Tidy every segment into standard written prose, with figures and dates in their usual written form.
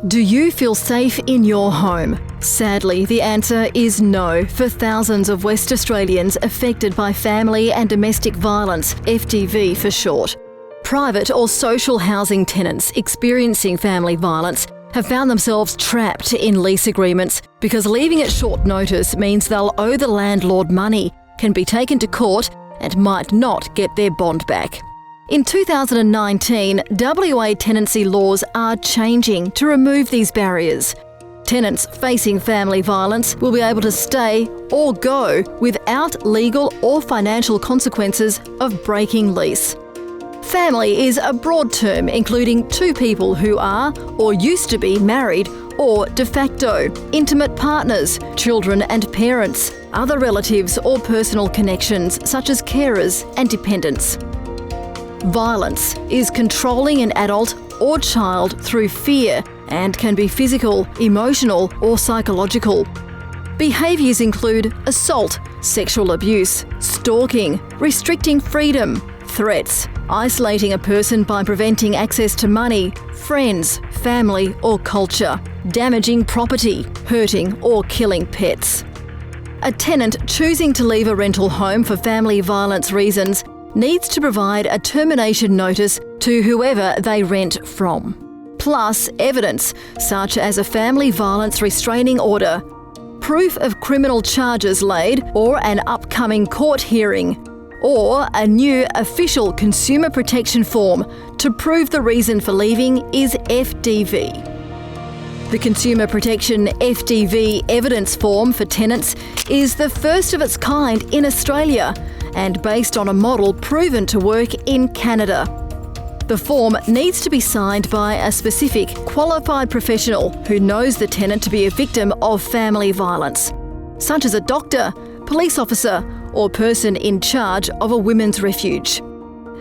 Do you feel safe in your home? Sadly, the answer is no for thousands of West Australians affected by family and domestic violence, FDV for short. Private or social housing tenants experiencing family violence have found themselves trapped in lease agreements because leaving at short notice means they'll owe the landlord money, can be taken to court and might not get their bond back. In 2019, WA tenancy laws are changing to remove these barriers. Tenants facing family violence will be able to stay or go without legal or financial consequences of breaking lease. Family is a broad term including two people who are or used to be married or de facto, intimate partners, children and parents, other relatives or personal connections such as carers and dependents. Violence is controlling an adult or child through fear and can be physical, emotional or psychological. Behaviours include assault, sexual abuse, stalking, restricting freedom, threats, isolating a person by preventing access to money, friends, family or culture, damaging property, hurting or killing pets. A tenant choosing to leave a rental home for family violence reasons needs to provide a termination notice to whoever they rent from, plus evidence such as a family violence restraining order, proof of criminal charges laid or an upcoming court hearing, or a new official consumer protection form to prove the reason for leaving is FDV. The Consumer Protection FDV evidence form for tenants is the first of its kind in Australia and based on a model proven to work in Canada. The form needs to be signed by a specific qualified professional who knows the tenant to be a victim of family violence, such as a doctor, police officer, or person in charge of a women's refuge.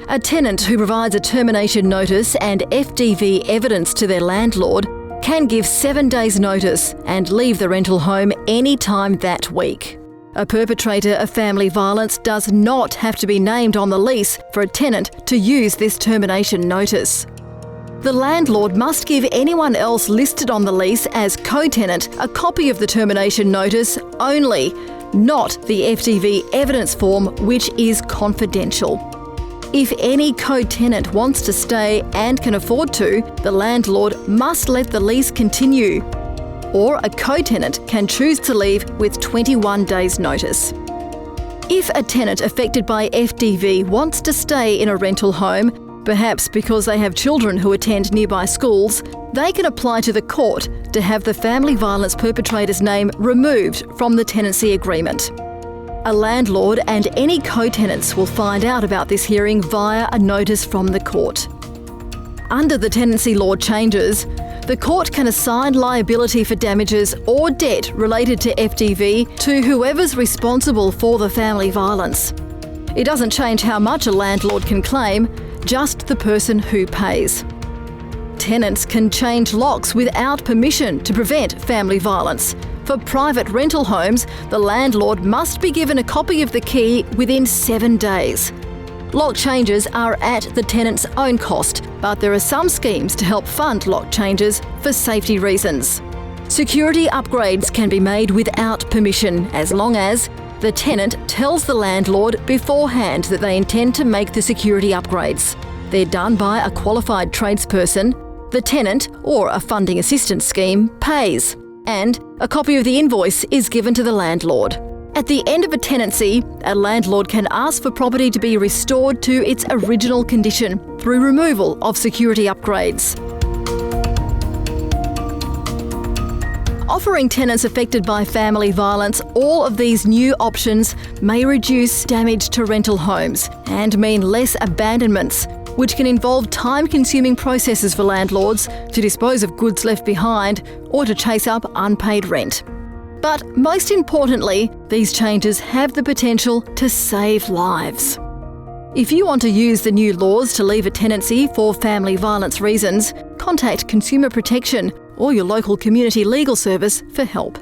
A tenant who provides a termination notice and FDV evidence to their landlord can give 7 days' notice and leave the rental home any time that week. A perpetrator of family violence does not have to be named on the lease for a tenant to use this termination notice. The landlord must give anyone else listed on the lease as co-tenant a copy of the termination notice only, not the FDV evidence form, which is confidential. If any co-tenant wants to stay and can afford to, the landlord must let the lease continue. Or a co-tenant can choose to leave with 21 days' notice. If a tenant affected by FDV wants to stay in a rental home, perhaps because they have children who attend nearby schools, they can apply to the court to have the family violence perpetrator's name removed from the tenancy agreement. A landlord and any co-tenants will find out about this hearing via a notice from the court. Under the tenancy law changes, the court can assign liability for damages or debt related to FDV to whoever's responsible for the family violence. It doesn't change how much a landlord can claim, just the person who pays. Tenants can change locks without permission to prevent family violence. For private rental homes, the landlord must be given a copy of the key within 7 days. Lock changes are at the tenant's own cost, but there are some schemes to help fund lock changes for safety reasons. Security upgrades can be made without permission as long as the tenant tells the landlord beforehand that they intend to make the security upgrades. They're done by a qualified tradesperson, the tenant or a funding assistance scheme pays, and a copy of the invoice is given to the landlord. At the end of a tenancy, a landlord can ask for property to be restored to its original condition through removal of security upgrades. Offering tenants affected by family violence all of these new options may reduce damage to rental homes and mean less abandonments, which can involve time-consuming processes for landlords to dispose of goods left behind or to chase up unpaid rent. But most importantly, these changes have the potential to save lives. If you want to use the new laws to leave a tenancy for family violence reasons, contact Consumer Protection or your local community legal service for help.